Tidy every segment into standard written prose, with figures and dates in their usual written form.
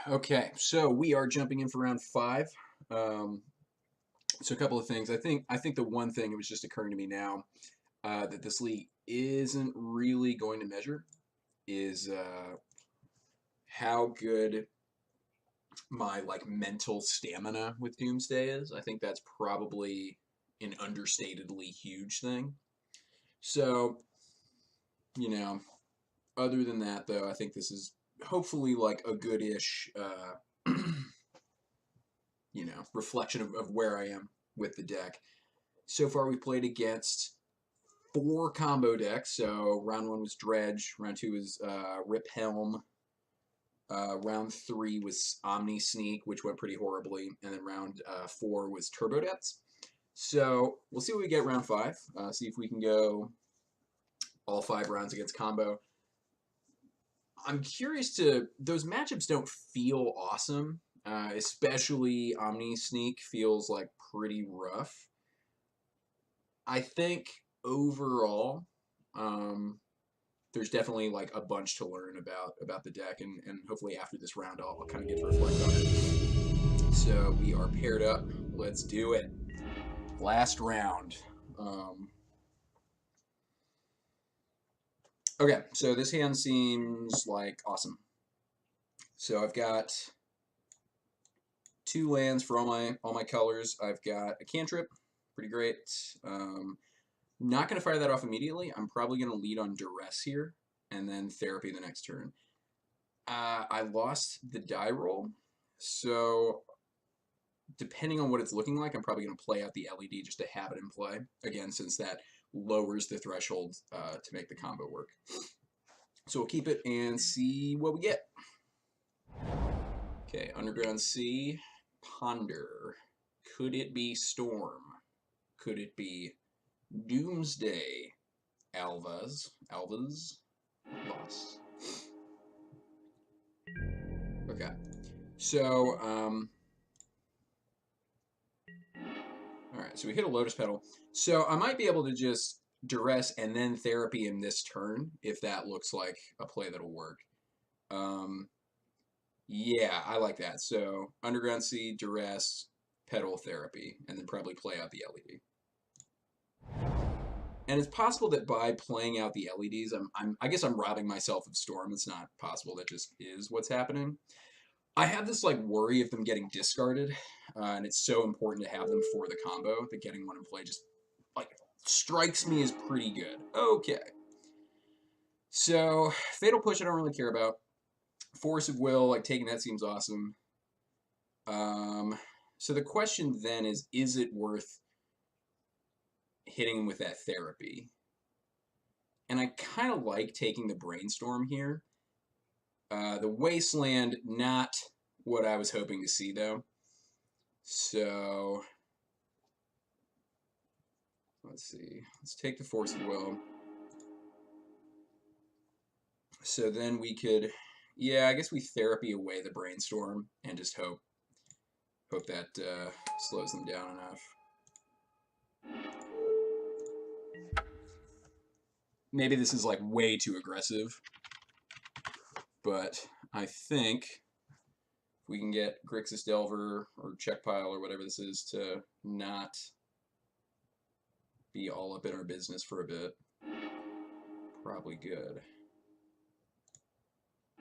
Okay, so we are jumping in for round five. Um, so a couple of things. I think the one thing it was just occurring to me now that this league isn't really going to measure is how good my like mental stamina with Doomsday is. I think that's probably an understatedly huge thing. So you know, other than that though, I think this is hopefully like a good-ish reflection of where I am with the deck. So far, we've played against four combo decks. So round one was Dredge, round two was Rip Helm, round three was Omni Sneak, which went pretty horribly, and then round four was Turbo Depths. So we'll see what we get round five. See if we can go all 5 rounds against combo. I'm curious to those matchups don't feel awesome, especially Omni Sneak feels like pretty rough. I think overall, um, there's definitely like a bunch to learn about the deck, and hopefully after this round, I'll kind of get to reflect on it. So we are paired up. Let's do it. Last round. Um, okay, so this hand seems like awesome. So I've got 2 lands for all my colors. I've got a cantrip, pretty great. Not going to fire that off immediately. I'm probably going to lead on Duress here, and then Therapy the next turn. I lost the die roll, so depending on what it's looking like, I'm probably going to play out the LED just to have it in play. Again, since that lowers the threshold to make the combo work. So we'll keep it and see what we get. Okay, Underground Sea, Ponder. Could it be Storm? Could it be Doomsday? Alvas? Loss. Okay. So, alright, so we hit a Lotus Petal. So I might be able to just Duress and then Therapy in this turn, if that looks like a play that'll work. Yeah, I like that. So, Underground Sea, Duress, Petal Therapy, and then probably play out the LED. And it's possible that by playing out the LEDs, I guess I'm robbing myself of Storm. It's not possible. That just is what's happening. I have this like worry of them getting discarded, and it's so important to have them for the combo that getting one in play just like strikes me as pretty good. Okay. So Fatal Push I don't really care about. Force of Will, like taking that seems awesome. So the question then is it worth hitting him with that Therapy? And I kind of like taking the Brainstorm here. The Wasteland, not what I was hoping to see, though. So, let's see. Let's take the Force of Will. So then we could, yeah, I guess we Therapy away the Brainstorm and just hope that slows them down enough. Maybe this is like way too aggressive, but I think if we can get Grixis Delver or Check Pile or whatever this is to not be all up in our business for a bit, probably good.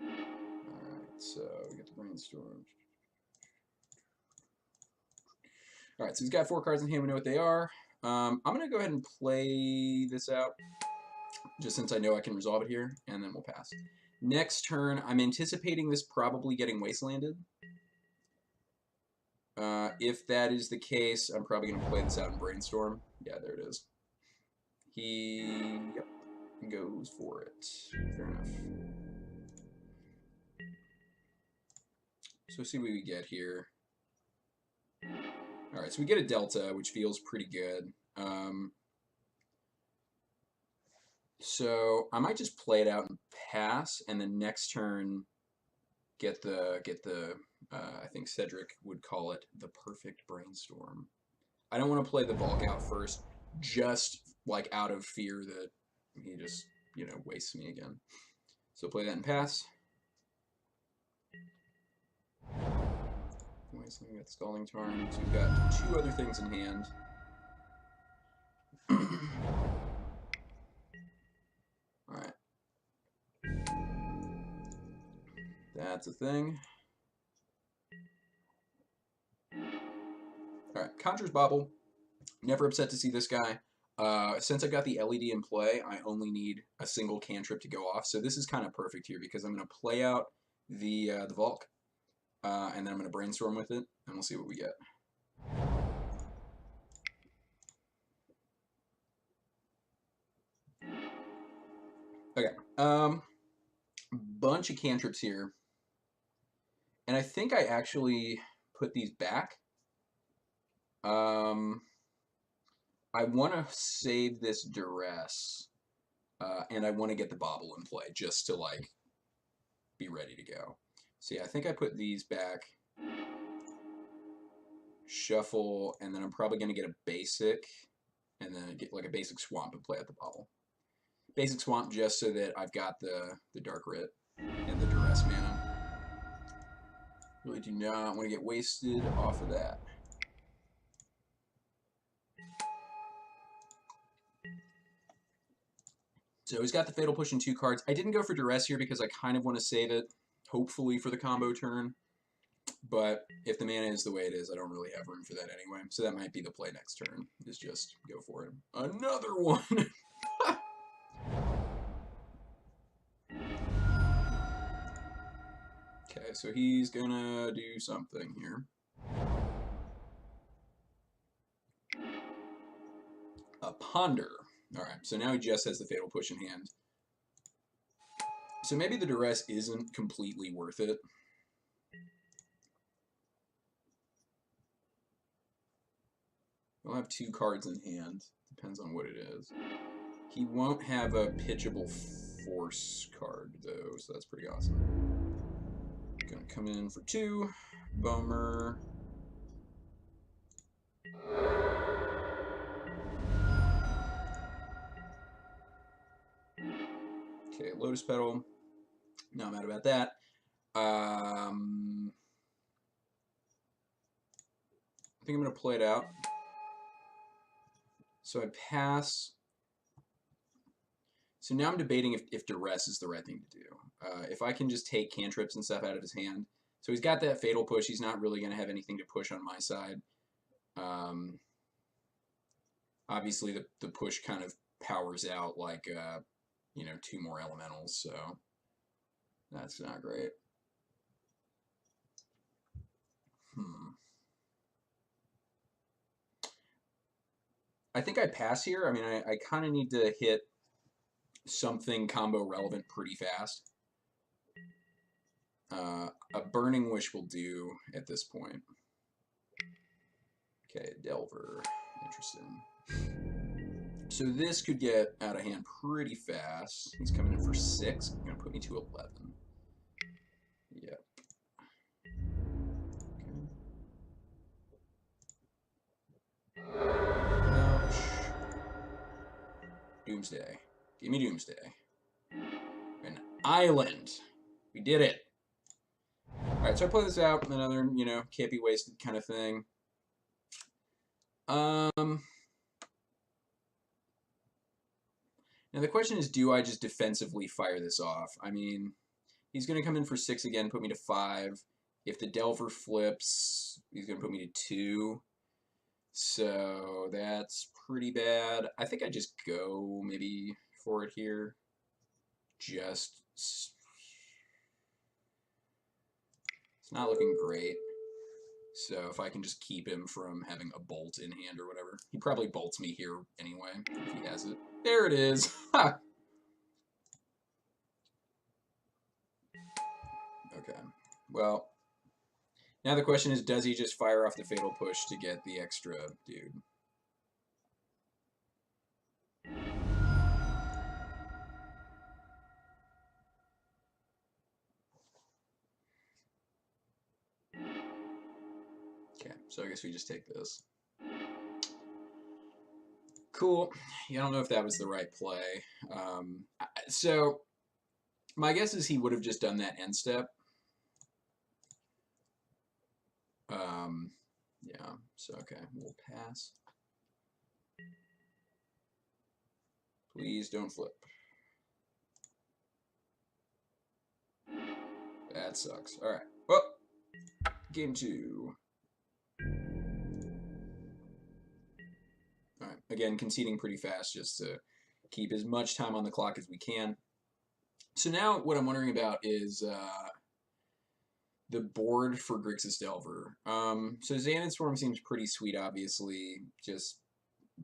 Alright, so we get the Brainstorm. Alright, so he's got 4 cards in hand, we know what they are. I'm going to go ahead and play this out, just since I know I can resolve it here, and then we'll pass. Next turn, I'm anticipating this probably getting Wastelanded. If that is the case, I'm probably going to play this out in Brainstorm. Yeah, there it is. He goes for it. Fair enough. So see what we get here. Alright, so we get a Delta, which feels pretty good. So I might just play it out and pass, and then next turn get the I think Cedric would call it the perfect Brainstorm. I don't want to play the Bulk out first, just like out of fear that he just, wastes me again. So play that and pass. So we got Scalding Tarn. So we've got 2 other things in hand. Alright. That's a thing. Alright, Conjurer's Bauble. Never upset to see this guy. Since I got the LED in play, I only need a single cantrip to go off. So this is kind of perfect here because I'm going to play out the Valk. And then I'm going to brainstorm with it, and we'll see what we get. Okay. Bunch of cantrips here. And I think I actually put these back. I want to save this Duress, and I want to get the Bauble in play just to, like, be ready to go. So yeah, I think I put these back. Shuffle, and then I'm probably going to get a basic, and then get, like, a basic Swamp and play out the Bauble. Basic Swamp just so that I've got the Dark Writ and the Duress mana. Really do not want to get wasted off of that. So he's got the Fatal Push in 2 cards. I didn't go for Duress here because I kind of want to save it, hopefully, for the combo turn. But if the mana is the way it is, I don't really have room for that anyway. So that might be the play next turn, is just go for it. Another one! Okay, so he's gonna do something here. A Ponder. Alright, so now he just has the Fatal Push in hand. So maybe the Duress isn't completely worth it. He'll have 2 cards in hand. Depends on what it is. He won't have a pitchable Force card, though, so that's pretty awesome. Gonna come in for 2. Bomer. Okay, Lotus Petal. Not mad about that. I think I'm going to play it out. So I pass. So now I'm debating if Duress is the right thing to do. If I can just take cantrips and stuff out of his hand. So he's got that Fatal Push. He's not really going to have anything to push on my side. Obviously, the push kind of powers out, like, you know, 2 more elementals, so that's not great. I think I pass here. I mean, I kind of need to hit something combo relevant pretty fast. A Burning Wish will do at this point. Okay, Delver. Interesting. So this could get out of hand pretty fast. He's coming in for 6. He's going to put me to 11. Yep. Ouch. Doomsday. Give me Doomsday. An island. We did it. Alright, so I play this out. Another, you know, can't be wasted kind of thing. Now the question is, do I just defensively fire this off? I mean, he's going to come in for 6 again, put me to 5. If the Delver flips, he's going to put me to 2. So that's pretty bad. I think I just go maybe for it here. Just... It's not looking great. So if I can just keep him from having a bolt in hand or whatever. He probably bolts me here anyway, if he has it. There it is! Ha! Okay. Well, now the question is, does he just fire off the Fatal Push to get the extra dude? Okay, so I guess we just take this. Cool. Yeah, I don't know if that was the right play. So, my guess is he would have just done that end step. Yeah, so okay, we'll pass. Please don't flip. That sucks. Alright, well, game 2. Alright, again, conceding pretty fast just to keep as much time on the clock as we can. So now what I'm wondering about is the board for Grixis Delver. So Xanad Swarm seems pretty sweet, obviously, just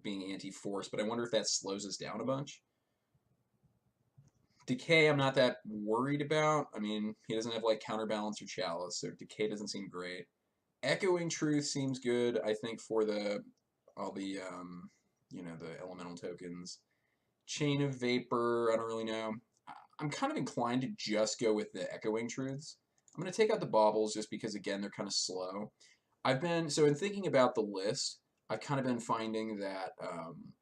being anti-force, but I wonder if that slows us down a bunch. Decay I'm not that worried about. I mean, he doesn't have like Counterbalance or Chalice, so Decay doesn't seem great. Echoing Truth seems good, I think, for all the you know, the elemental tokens. Chain of Vapor, I don't really know. I'm kind of inclined to just go with the Echoing Truths. I'm going to take out the Baubles just because, again, they're kind of slow. So in thinking about the list, I've kind of been finding that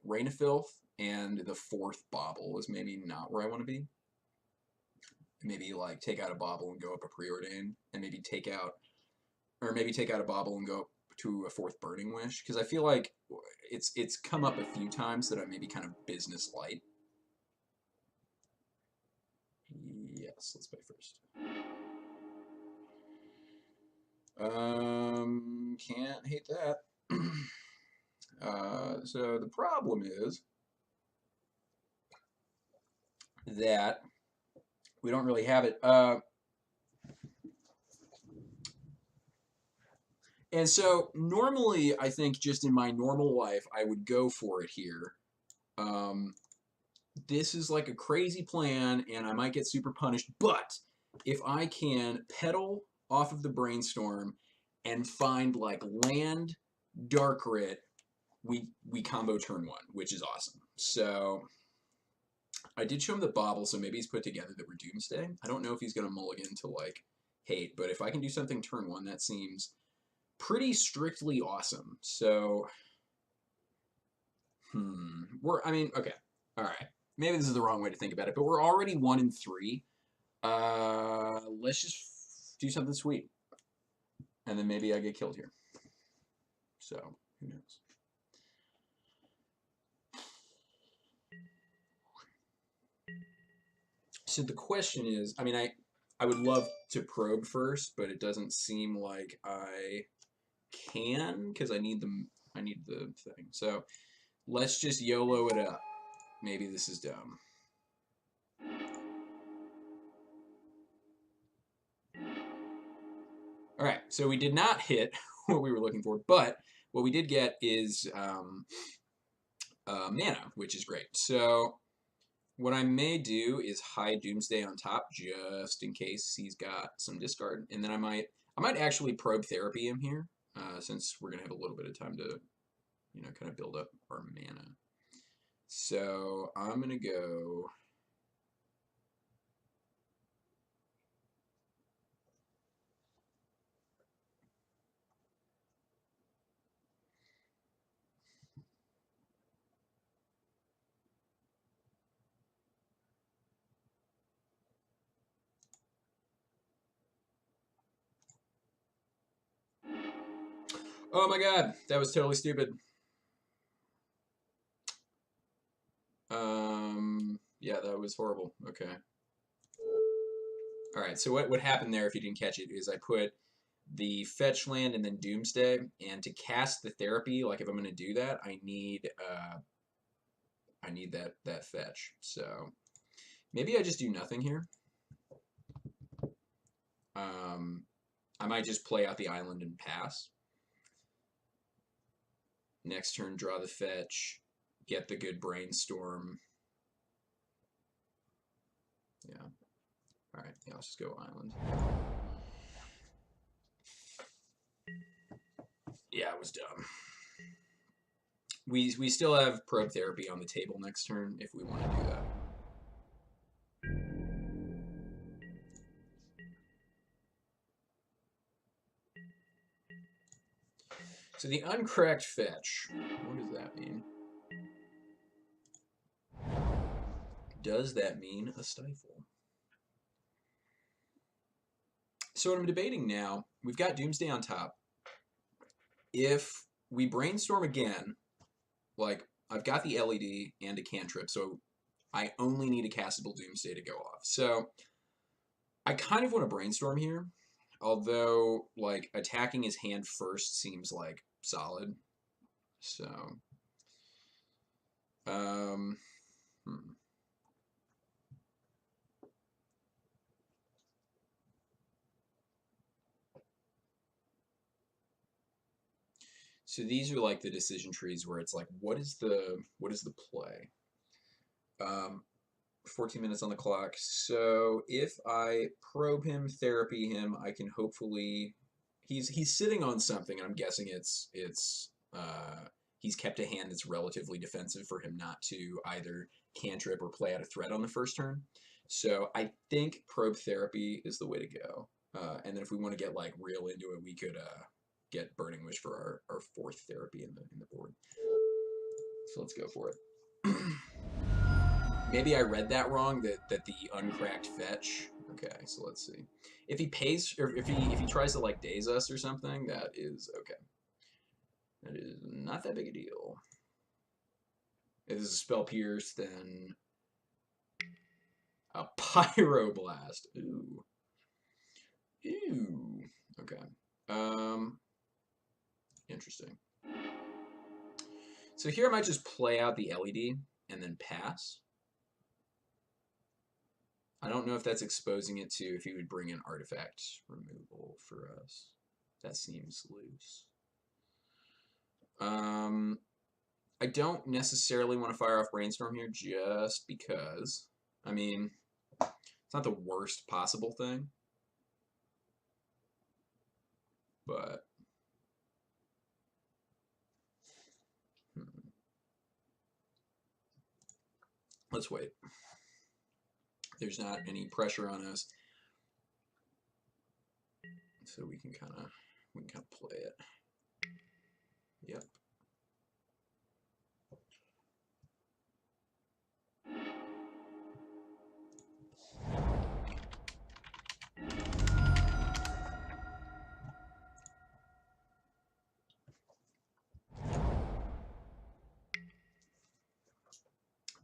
Rain of Filth and the 4th Bauble is maybe not where I want to be. Maybe like take out a Bauble and go up a Preordain, and maybe take out a Bauble and go up to a 4th Burning Wish, because I feel like it's come up a few times that I may be kind of business light. Yes, let's pay first. Can't hate that. So the problem is that we don't really have it. And so normally, I think just in my normal life, I would go for it here. This is like a crazy plan, and I might get super punished. But if I can pedal off of the Brainstorm and find like land, Dark Rit, we combo turn 1, which is awesome. So I did show him the Bauble, so maybe he's put together that we're Doomsday. I don't know if he's going to mulligan to like hate, but if I can do something turn 1, that seems pretty strictly awesome. So, I mean, okay, all right. Maybe this is the wrong way to think about it, but we're already 1 and 3. Let's just do something sweet, and then maybe I get killed here. So who knows? So the question is, I mean, I would love to probe first, but it doesn't seem like I can because I need the thing. So let's just YOLO it up. Maybe this is dumb. All right, so we did not hit what we were looking for, but what we did get is mana, which is great. So what I may do is hide Doomsday on top just in case he's got some discard, and then I might actually probe therapy him here since we're gonna have a little bit of time to, you know, kind of build up our mana. So I'm gonna go. Oh my god, that was totally stupid. Yeah, that was horrible. Okay. All right, so what happened there, if you didn't catch it, is I put the fetch land and then Doomsday, and to cast the therapy, like if I'm going to do that, I need that fetch. So maybe I just do nothing here. I might just play out the island and pass. Next turn, draw the fetch, get the good Brainstorm. Yeah. All right, yeah, let's just go island. Yeah, it was dumb. We still have probe therapy on the table next turn if we want to do that. So the uncorrect fetch, what does that mean? Does that mean a stifle? So what I'm debating now, we've got Doomsday on top. If we brainstorm again, like, I've got the LED and a cantrip, so I only need a castable Doomsday to go off. So I kind of want to brainstorm here, although, like, attacking his hand first seems, like, solid. So, um, hmm. So these are like the decision trees where it's like, what is the play? 14 minutes on the clock. So if I probe him, therapy him, I can hopefully he's sitting on something, and I'm guessing it's he's kept a hand that's relatively defensive for him not to either cantrip or play out a threat on the first turn. So I think probe therapy is the way to go. And then if we want to get like real into it, we could get Burning Wish for our fourth therapy in the board. So let's go for it. Maybe I read that wrong, that the uncracked fetch. Okay, so let's see. If he pays, or if he tries to like daze us or something, that is okay. That is not that big a deal. If this is a spell pierce, then a pyroblast. Ooh. Ooh. Okay. Interesting. So here I might just play out the LED and then pass. I don't know if that's exposing it to if he would bring in artifact removal for us. That seems loose. I don't necessarily want to fire off Brainstorm here just because, I mean, it's not the worst possible thing, but let's wait. There's not any pressure on us, so we can kind of play it. Yep.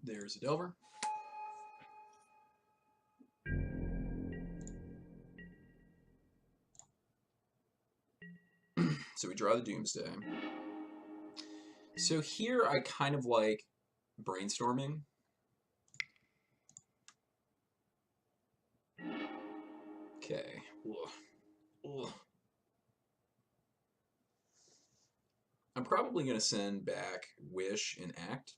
There's a Delver. So we draw the Doomsday. So here I kind of like brainstorming. Okay. Ugh. Ugh. I'm probably going to send back Wish and Act.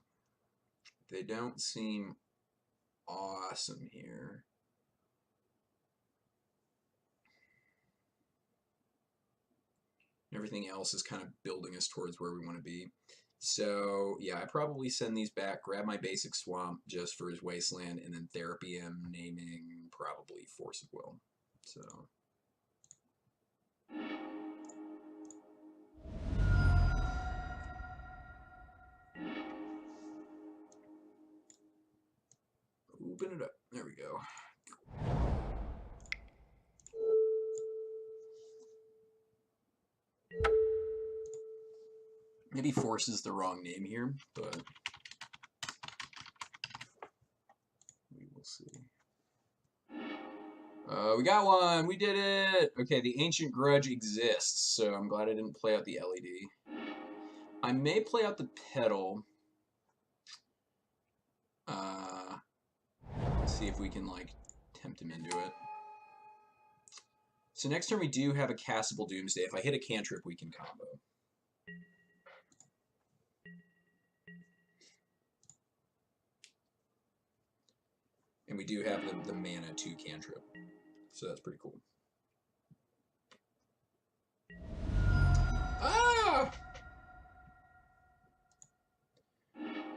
They don't seem awesome here. Everything else is kind of building us towards where we want to be. So, yeah, I probably send these back, grab my basic swamp just for his wasteland, and then therapy him, naming probably Force of Will. So... open it up. There we go. Maybe Force is the wrong name here, but we will see. We got one! We did it! Okay, the Ancient Grudge exists, so I'm glad I didn't play out the LED. I may play out the Petal. See if we can, like, tempt him into it. So next turn we do have a castable Doomsday. If I hit a cantrip, we can combo. And we do have the mana to cantrip. So that's pretty cool. Ah!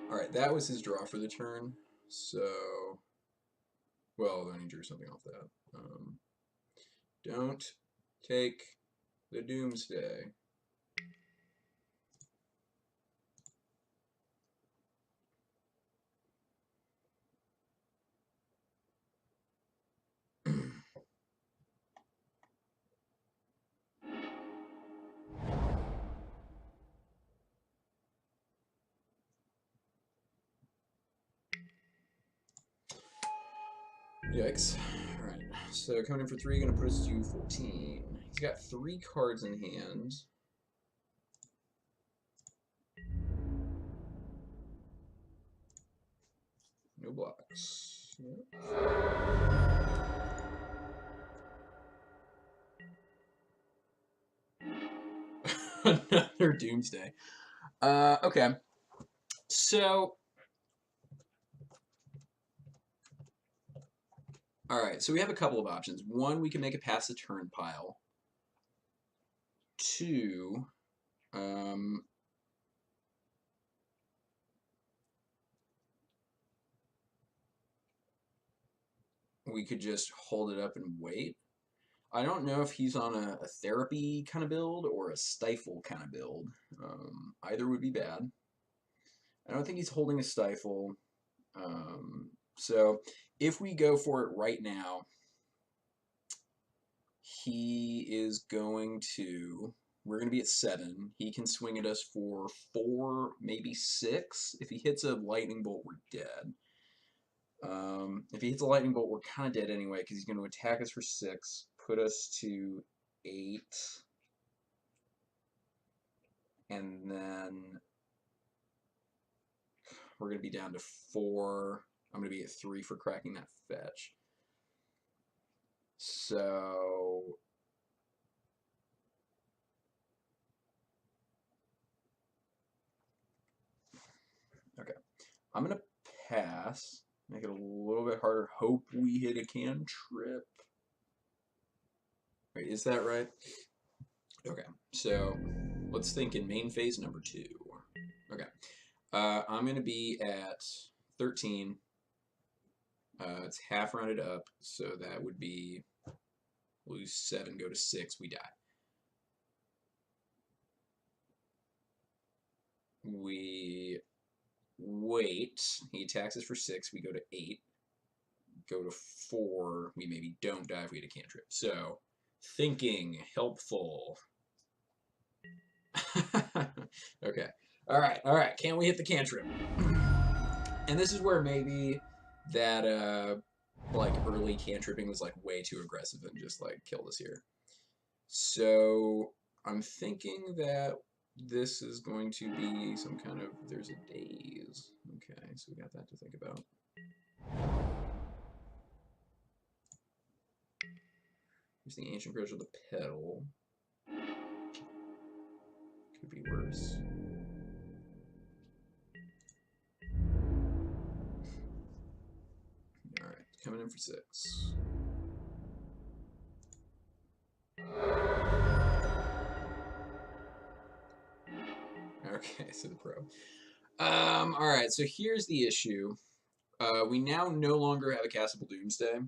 Alright, that was his draw for the turn. So... well, then he drew something off that. Don't take the Doomsday. Yikes. Alright, so coming in for 3, gonna put us to 14. He's got 3 cards in hand. No blocks. Yep. Another Doomsday. Okay. So, alright, so we have a couple of options. One, we can make a pass the turn pile. 2, we could just hold it up and wait. I don't know if he's on a therapy kind of build or a stifle kind of build. Either would be bad. I don't think he's holding a stifle. So if we go for it right now, he is going to, we're going to be at 7. He can swing at us for 4, maybe 6. If he hits a lightning bolt, we're dead. If he hits a lightning bolt, we're kind of dead anyway, because he's going to attack us for 6, put us to 8, and then we're going to be down to 4. I'm going to be at 3 for cracking that fetch. So okay, I'm going to pass, make it a little bit harder. Hope we hit a cantrip. Wait, is that right? Okay, so let's think in main phase number 2. Okay, I'm going to be at 13. It's half rounded up, so that would be lose 7, go to 6, we die. We wait. He attacks us for 6, we go to 8. Go to 4, we maybe don't die if we hit a cantrip. So, thinking, helpful. Okay. Alright. Can we hit the cantrip? And this is where maybe that, like, early cantripping was, like, way too aggressive and just, like, killed us here. So, I'm thinking that this is going to be some kind of, there's a daze. Okay, so we got that to think about. Here's the Ancient Grudge with the pedal. Could be worse. Alright, coming in for 6. Okay, so the probe. Alright, so here's the issue. We now no longer have a castable Doomsday.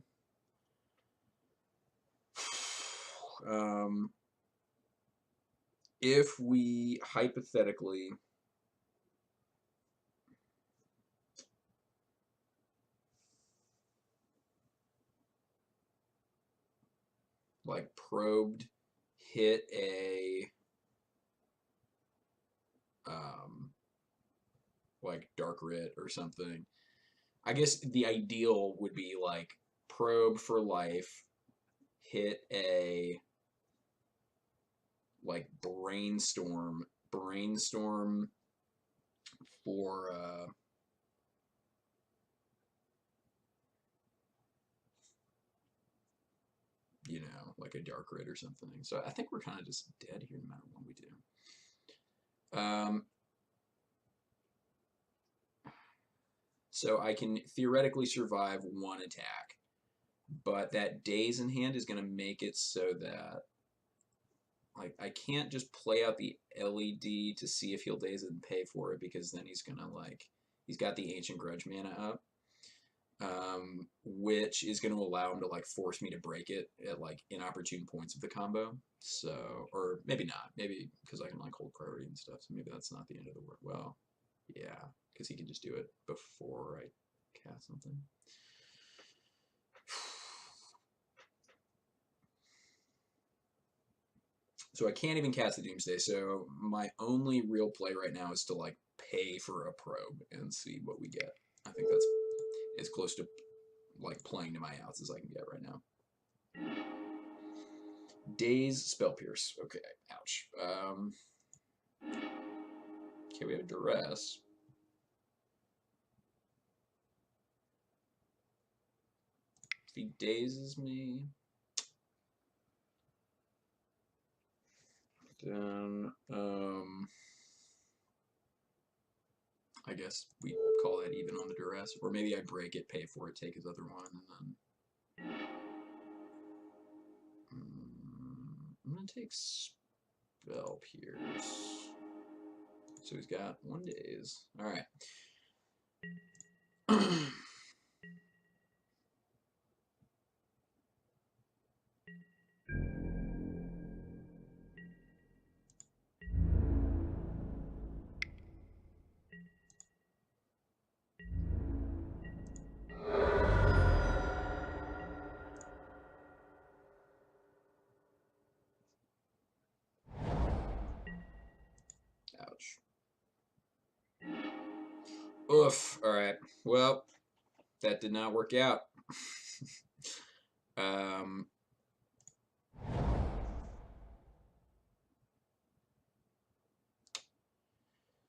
If we hypothetically like probed, hit a like Dark Writ or something, I guess the ideal would be like probe for life, hit a like brainstorm for you know, like a Dark Writ or something. So I think we're kind of just dead here no matter what we do. So I can theoretically survive 1 attack, but that daze in hand is going to make it so that like I can't just play out the LED to see if he'll daze it and pay for it, because then he's going to like, he's got the Ancient Grudge mana up, which is going to allow him to like force me to break it at like inopportune points of the combo. So, or maybe not, maybe because I can like hold priority and stuff, so maybe that's not the end of the world. Well, yeah, because he can just do it before I cast something. So I can't even cast the Doomsday, so my only real play right now is to like pay for a probe and see what we get. I think that's as close to like playing to my outs as I can get right now. Daze, Spell Pierce. Okay, ouch. Okay, we have Duress. If he dazes me, then I guess we call that even on the Duress, or maybe I break it, pay for it, take his other one, and then I'm gonna take Spell Pierce. So he's got 1 daze. All right. Ouch. Oof. All right. Well, that did not work out.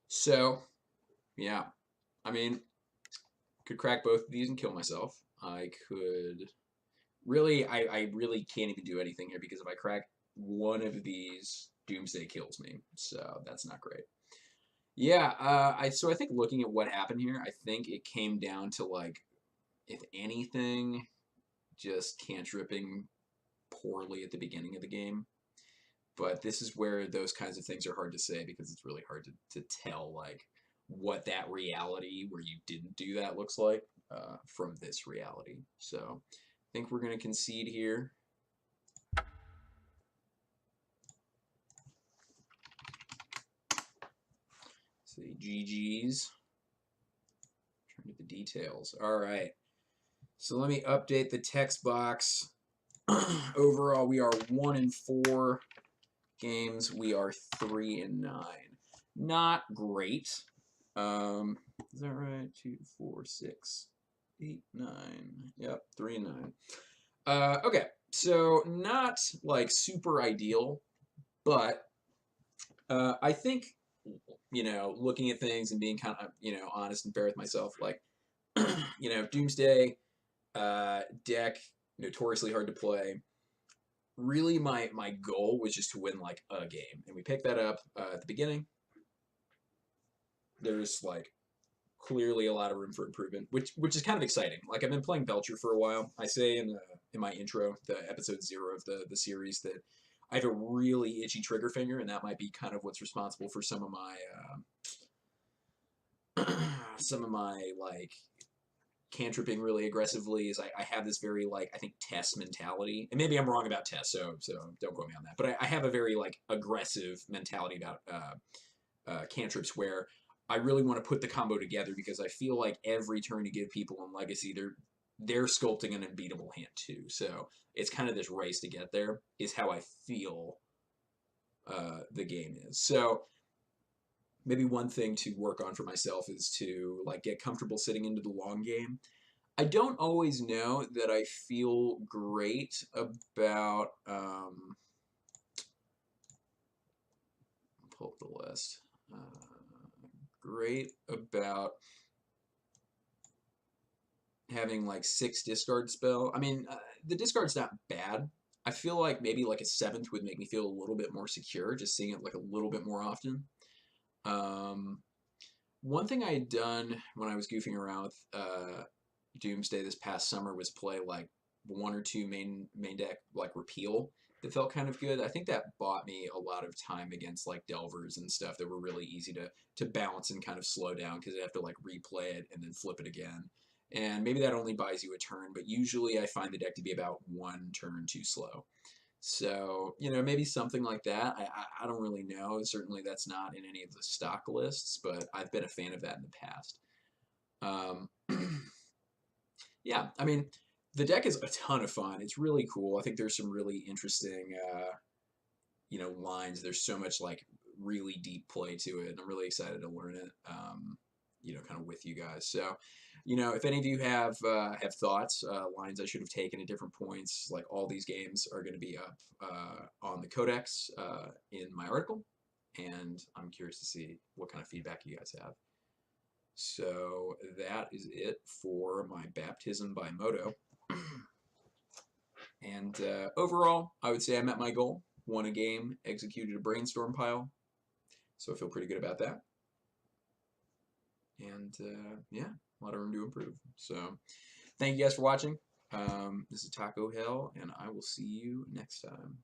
So, yeah. I mean, could crack both of these and kill myself. I could really, I really can't even do anything here because if I crack one of these, Doomsday kills me. So that's not great. Yeah, so I think looking at what happened here, I think it came down to like, if anything, just cantripping poorly at the beginning of the game. But this is where those kinds of things are hard to say because it's really hard to tell like what that reality where you didn't do that looks like from this reality. So I think we're going to concede here. See, GG's. Trying to get the details. All right. So let me update the text box. Overall, we are 1-4 games. We are 3-9. Not great. Is that right? 2, 4, 6, 8, 9. Yep, 3-9. Okay, so not like super ideal, but I think, you know, looking at things and being kind of, you know, honest and fair with myself, like, you know, Doomsday deck, notoriously hard to play. Really, my goal was just to win like a game, and we picked that up at the beginning. There's like clearly a lot of room for improvement, which is kind of exciting. Like I've been playing Belcher for a while. I say in my intro, the episode 0 of the series, that I have a really itchy trigger finger, and that might be kind of what's responsible for some of my like cantripping really aggressively. Is I have this very like I think Tess mentality, and maybe I'm wrong about Tess, so don't quote me on that. But I have a very like aggressive mentality about cantrips where I really want to put the combo together because I feel like every turn you give people in Legacy, they're sculpting an unbeatable hand too. So it's kind of this race to get there is how I feel the game is. So maybe one thing to work on for myself is to like get comfortable sitting into the long game. I don't always know that I feel great about pull up the list. Great about having like 6 discard spell. I mean, the discard's not bad. I feel like maybe like a 7th would make me feel a little bit more secure, just seeing it like a little bit more often. One thing I had done when I was goofing around with Doomsday this past summer was play like 1 or 2 main deck like repeal that felt kind of good. I think that bought me a lot of time against like Delvers and stuff that were really easy to bounce and kind of slow down because you have to like replay it and then flip it again. And maybe that only buys you a turn, but usually I find the deck to be about 1 turn too slow. So, you know, maybe something like that. I don't really know. Certainly that's not in any of the stock lists, but I've been a fan of that in the past. Yeah, I mean, the deck is a ton of fun. It's really cool. I think there's some really interesting, you know, lines. There's so much like really deep play to it, and I'm really excited to learn it. you know, kind of with you guys. So, you know, if any of you have thoughts, lines I should have taken at different points, like all these games are going to be up on the Codex in my article, and I'm curious to see what kind of feedback you guys have. So that is it for my baptism by Moto. And overall, I would say I met my goal. Won a game, executed a brainstorm pile. So I feel pretty good about that. And yeah, a lot of room to improve. So thank you guys for watching. This is Taco Hell, and I will see you next time.